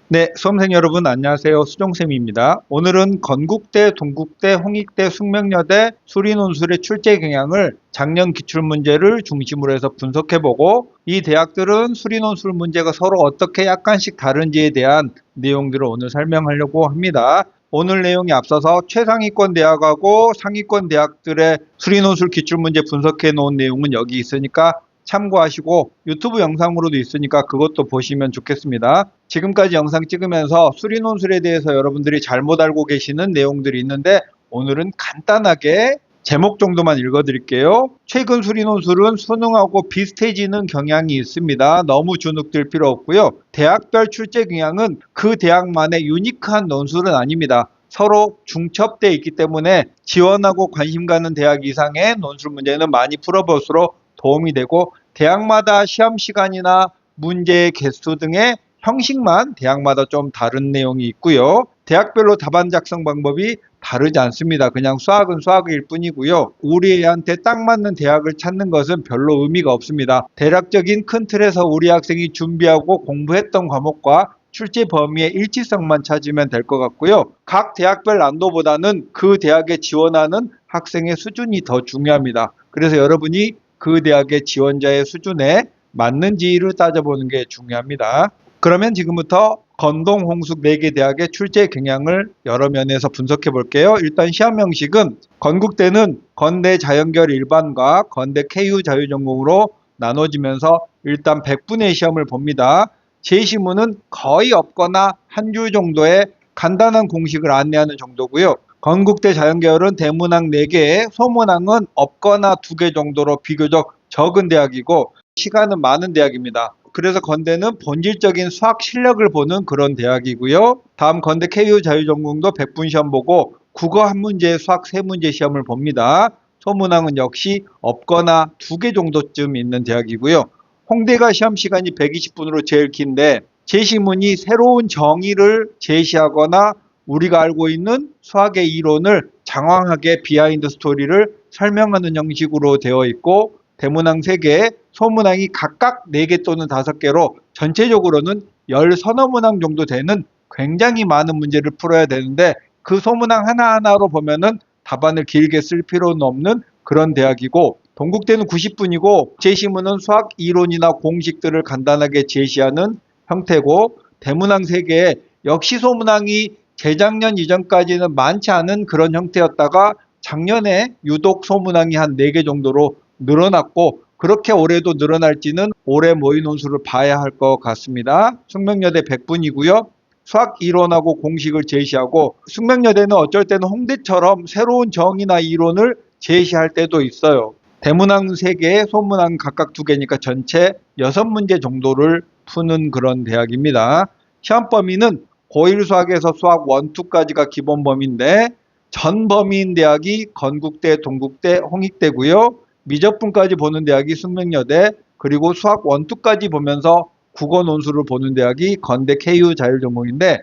네, 수험생 여러분 안녕하세요. 수종쌤입니다. 오늘은 건국대, 동국대, 홍익대, 숙명여대 수리논술의 출제 경향을 작년 기출문제를 중심으로 해서 분석해보고 이 대학들은 수리논술 문제가 서로 어떻게 약간씩 다른지에 대한 내용들을 오늘 설명하려고 합니다. 오늘 내용에 앞서서 최상위권 대학하고 상위권 대학들의 수리논술 기출문제 분석해 놓은 내용은 여기 있으니까 참고하시고 유튜브 영상으로도 있으니까 그것도 보시면 좋겠습니다. 지금까지 영상 찍으면서 수리논술에 대해서 여러분들이 잘못 알고 계시는 내용들이 있는데 오늘은 간단하게 제목 정도만 읽어드릴게요. 최근 수리논술은 수능하고 비슷해지는 경향이 있습니다. 너무 주눅들 필요 없고요. 대학별 출제 경향은 그 대학만의 유니크한 논술은 아닙니다. 서로 중첩되어 있기 때문에 지원하고 관심 가는 대학 이상의 논술 문제는 많이 풀어볼수록 도움이 되고 대학마다 시험 시간이나 문제의 개수 등의 형식만 대학마다 좀 다른 내용이 있고요. 대학별로 답안 작성 방법이 다르지 않습니다. 그냥 수학은 수학일 뿐이고요. 우리한테 딱 맞는 대학을 찾는 것은 별로 의미가 없습니다. 대략적인 큰 틀에서 우리 학생이 준비하고 공부했던 과목과 출제 범위의 일치성만 찾으면 될 것 같고요. 각 대학별 난도보다는 그 대학에 지원하는 학생의 수준이 더 중요합니다. 그래서 여러분이 그 대학의 지원자의 수준에 맞는지를 따져보는 게 중요합니다. 그러면 지금부터 건동, 홍숙 4개 대학의 출제 경향을 여러 면에서 분석해 볼게요. 일단 시험 형식은 건국대는 건대 자연계열 일반과 건대 KU 자유전공으로 나눠지면서 일단 100분의 시험을 봅니다. 제시문은 거의 없거나 한 줄 정도의 간단한 공식을 안내하는 정도고요. 건국대 자연계열은 대문항 4개에 소문항은 없거나 2개 정도로 비교적 적은 대학이고 시간은 많은 대학입니다. 그래서 건대는 본질적인 수학 실력을 보는 그런 대학이고요. 다음 건대 KU 자유전공도 100분 시험 보고 국어 한 문제, 수학 3문제 시험을 봅니다. 소문항은 역시 없거나 2개 정도쯤 있는 대학이고요. 홍대가 시험 시간이 120분으로 제일 긴데 제시문이 새로운 정의를 제시하거나 우리가 알고 있는 수학의 이론을 장황하게 비하인드 스토리를 설명하는 형식으로 되어 있고 대문항 3개, 소문항이 각각 4개 또는 5개로 전체적으로는 10서너 문항 정도 되는 굉장히 많은 문제를 풀어야 되는데 그 소문항 하나하나로 보면은 답안을 길게 쓸 필요는 없는 그런 대학이고 동국대는 90분이고 제시문은 수학 이론이나 공식들을 간단하게 제시하는 형태고 대문항 3개에 역시 소문항이 재작년 이전까지는 많지 않은 그런 형태였다가 작년에 유독 소문항이 한 4개 정도로 늘어났고 그렇게 올해도 늘어날지는 올해 모의 논술을 봐야 할 것 같습니다. 숙명여대 100분이고요. 수학 이론하고 공식을 제시하고 숙명여대는 어쩔 때는 홍대처럼 새로운 정의나 이론을 제시할 때도 있어요. 대문항 3개, 소문항 각각 2개니까 전체 6문제 정도를 푸는 그런 대학입니다. 시험 범위는 고1 수학에서 수학 1, 2까지가 기본 범위인데 전 범위인 대학이 건국대, 동국대, 홍익대고요. 미적분까지 보는 대학이 숙명여대, 그리고 수학 1, 2까지 보면서 국어 논술을 보는 대학이 건대 KU 자율전공인데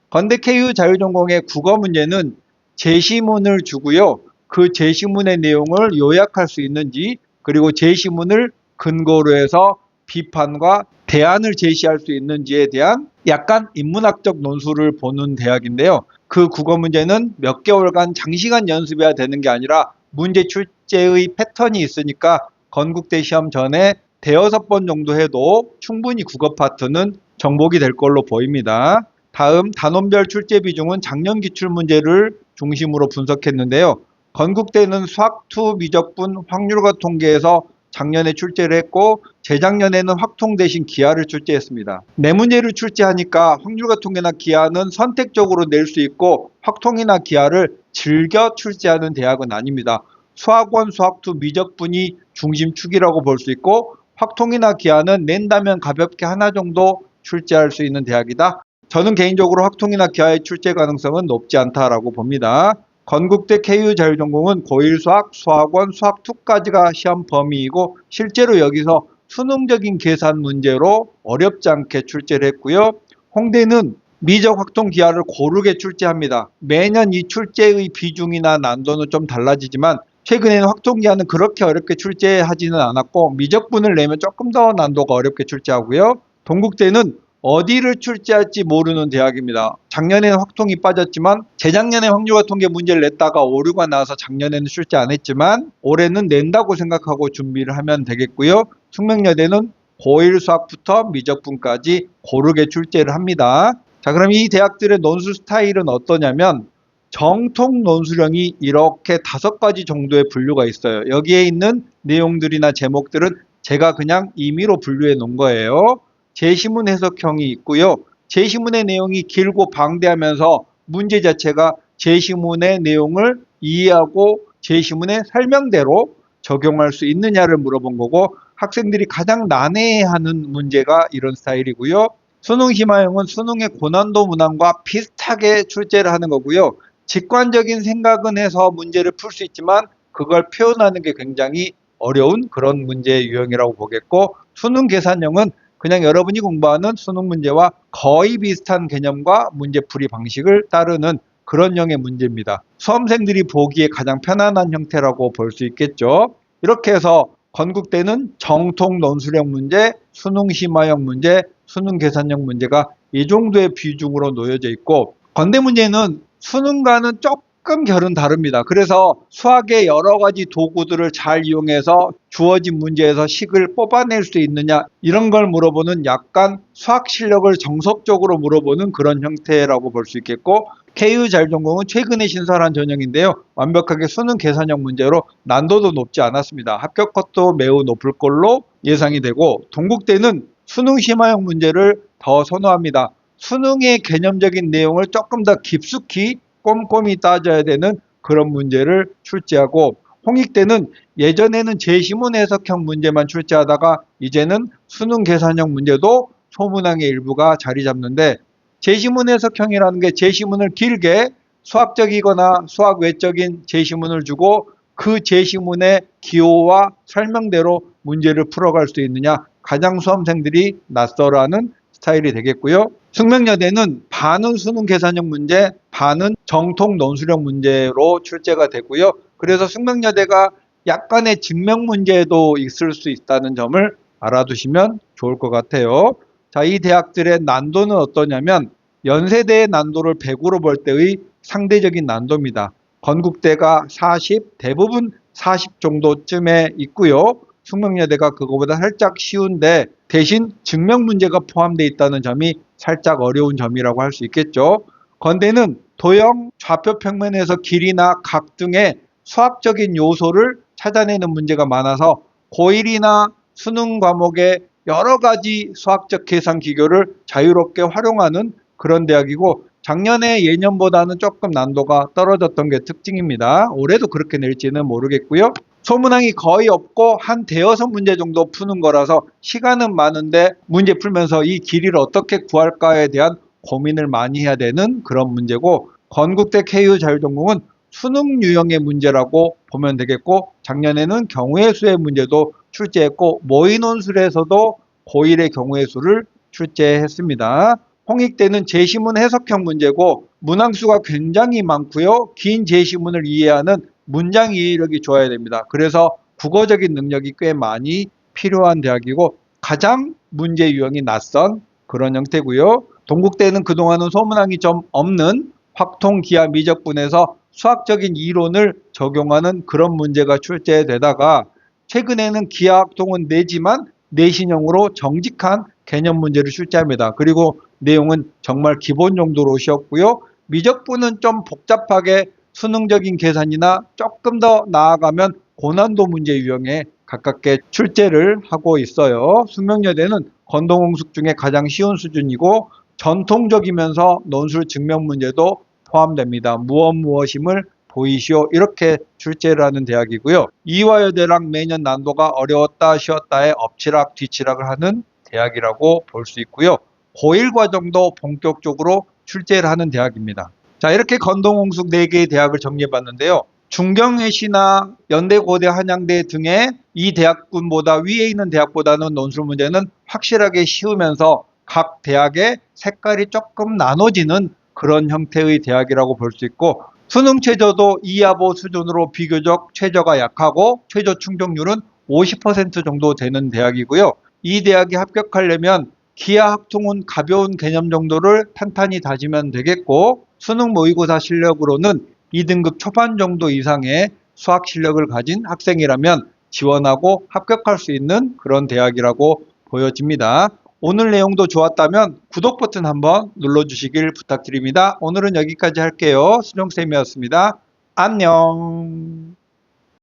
건대 KU 자율전공의 국어 문제는 제시문을 주고요. 그 제시문의 내용을 요약할 수 있는지 그리고 제시문을 근거로 해서 비판과 대안을 제시할 수 있는지에 대한 약간 인문학적 논술을 보는 대학인데요. 그 국어 문제는 몇 개월간 장시간 연습해야 되는 게 아니라 문제 출제의 패턴이 있으니까 건국대 시험 전에 대여섯 번 정도 해도 충분히 국어 파트는 정복이 될 걸로 보입니다. 다음 단원별 출제 비중은 작년 기출 문제를 중심으로 분석했는데요. 건국대는 수학2 미적분 확률과 통계에서 작년에 출제를 했고 재작년에는 확통 대신 기하를 출제했습니다. 네 문제를 출제하니까 확률과 통계나 기하는 선택적으로 낼 수 있고 확통이나 기하를 즐겨 출제하는 대학은 아닙니다. 수학원, 수학2 미적분이 중심축이라고 볼 수 있고 확통이나 기하는 낸다면 가볍게 하나 정도 출제할 수 있는 대학이다. 저는 개인적으로 확통이나 기하의 출제 가능성은 높지 않다라고 봅니다. 건국대 KU 자율전공은 고1 수학, 수학원, 수학2까지가 시험 범위이고 실제로 여기서 수능적인 계산 문제로 어렵지 않게 출제를 했고요. 홍대는 미적 확통 기하를 고르게 출제합니다. 매년 이 출제의 비중이나 난도는 좀 달라지지만 최근에는 확통 기하는 그렇게 어렵게 출제하지는 않았고 미적분을 내면 조금 더 난도가 어렵게 출제하고요. 동국대는 어디를 출제할지 모르는 대학입니다. 작년에는 확통이 빠졌지만 재작년에 확률과 통계 문제를 냈다가 오류가 나와서 작년에는 출제 안 했지만 올해는 낸다고 생각하고 준비를 하면 되겠고요. 숙명여대는 고1 수학부터 미적분까지 고르게 출제를 합니다. 자, 그럼 이 대학들의 논술 스타일은 어떠냐면 정통 논술형이 이렇게 5가지 정도의 분류가 있어요. 여기에 있는 내용들이나 제목들은 제가 그냥 임의로 분류해 놓은 거예요. 제시문 해석형이 있고요. 제시문의 내용이 길고 방대하면서 문제 자체가 제시문의 내용을 이해하고 제시문의 설명대로 적용할 수 있느냐를 물어본 거고, 학생들이 가장 난해해하는 문제가 이런 스타일이고요. 수능 심화형은 수능의 고난도 문항과 비슷하게 출제를 하는 거고요. 직관적인 생각은 해서 문제를 풀 수 있지만 그걸 표현하는 게 굉장히 어려운 그런 문제 유형이라고 보겠고, 수능 계산형은 그냥 여러분이 공부하는 수능 문제와 거의 비슷한 개념과 문제풀이 방식을 따르는 그런 형의 문제입니다. 수험생들이 보기에 가장 편안한 형태라고 볼 수 있겠죠. 이렇게 해서 건국대는 정통 논술형 문제, 수능 심화형 문제, 수능 계산형 문제가 이 정도의 비중으로 놓여져 있고, 건대 문제는 수능과는 조금 결은 다릅니다. 그래서 수학의 여러 가지 도구들을 잘 이용해서 주어진 문제에서 식을 뽑아낼 수 있느냐, 이런 걸 물어보는 약간 수학 실력을 정석적으로 물어보는 그런 형태라고 볼 수 있겠고, KU자율전공은 최근에 신설한 전형인데요. 완벽하게 수능 계산형 문제로 난도도 높지 않았습니다. 합격컷도 매우 높을 걸로 예상이 되고, 동국대는 수능 심화형 문제를 더 선호합니다. 수능의 개념적인 내용을 조금 더 깊숙이 꼼꼼히 따져야 되는 그런 문제를 출제하고, 홍익대는 예전에는 제시문 해석형 문제만 출제하다가 이제는 수능 계산형 문제도 소문항의 일부가 자리 잡는데, 제시문 해석형이라는 게 제시문을 길게 수학적이거나 수학 외적인 제시문을 주고 그 제시문의 기호와 설명대로 문제를 풀어갈 수 있느냐, 가장 수험생들이 낯설어하는 스타일이 되겠고요. 숙명여대는 반은 수능 계산형 문제, 반은 정통 논술형 문제로 출제가 되고요. 그래서 숙명여대가 약간의 증명 문제도 있을 수 있다는 점을 알아두시면 좋을 것 같아요. 자, 이 대학들의 난도는 어떠냐면 연세대의 난도를 100으로 볼 때의 상대적인 난도입니다. 건국대가 40, 대부분 40 정도쯤에 있고요. 숙명여대가 그거보다 살짝 쉬운데 대신 증명 문제가 포함되어 있다는 점이 살짝 어려운 점이라고 할 수 있겠죠. 건대는 도형, 좌표 평면에서 길이나 각 등의 수학적인 요소를 찾아내는 문제가 많아서 고1이나 수능 과목의 여러 가지 수학적 계산 기교를 자유롭게 활용하는 그런 대학이고, 작년에 예년보다는 조금 난도가 떨어졌던 게 특징입니다. 올해도 그렇게 낼지는 모르겠고요. 소문항이 거의 없고 한 대여섯 문제 정도 푸는 거라서 시간은 많은데 문제 풀면서 이 길이를 어떻게 구할까에 대한 고민을 많이 해야 되는 그런 문제고, 건국대 KU자율전공은 수능 유형의 문제라고 보면 되겠고, 작년에는 경우의 수의 문제도 출제했고 모의논술에서도 고1의 경우의 수를 출제했습니다. 홍익대는 제시문 해석형 문제고 문항수가 굉장히 많고요. 긴 제시문을 이해하는 문장 이해력이 좋아야 됩니다. 그래서 국어적인 능력이 꽤 많이 필요한 대학이고 가장 문제 유형이 낯선 그런 형태고요. 동국대는 그동안은 소문항이 좀 없는 확통, 기하, 미적분에서 수학적인 이론을 적용하는 그런 문제가 출제되다가 최근에는 기하, 확통은 내지만 내신형으로 정직한 개념 문제를 출제합니다. 그리고 내용은 정말 기본 정도로 쉬웠고요. 미적분은 좀 복잡하게 수능적인 계산이나 조금 더 나아가면 고난도 문제 유형에 가깝게 출제를 하고 있어요. 숙명여대는 건동홍숙 중에 가장 쉬운 수준이고 전통적이면서 논술 증명 문제도 포함됩니다. 무엇임을 보이시오, 이렇게 출제를 하는 대학이고요. 이화여대랑 매년 난도가 어려웠다 쉬웠다에 엎치락 뒤치락을 하는 대학이라고 볼 수 있고요. 고1 과정도 본격적으로 출제를 하는 대학입니다. 자, 이렇게 건동홍숙 4개의 대학을 정리해봤는데요. 중경외시나 연대, 고대, 한양대 등의 이 대학군보다 위에 있는 대학보다는 논술 문제는 확실하게 쉬우면서 각 대학의 색깔이 조금 나눠지는 그런 형태의 대학이라고 볼 수 있고, 수능 최저도 이하보 수준으로 비교적 최저가 약하고 최저 충족률은 50% 정도 되는 대학이고요. 이 대학에 합격하려면 기하 학통은 가벼운 개념 정도를 탄탄히 다지면 되겠고, 수능 모의고사 실력으로는 2등급 초반 정도 이상의 수학 실력을 가진 학생이라면 지원하고 합격할 수 있는 그런 대학이라고 보여집니다. 오늘 내용도 좋았다면 구독 버튼 한번 눌러주시길 부탁드립니다. 오늘은 여기까지 할게요. 수정쌤이었습니다. 안녕.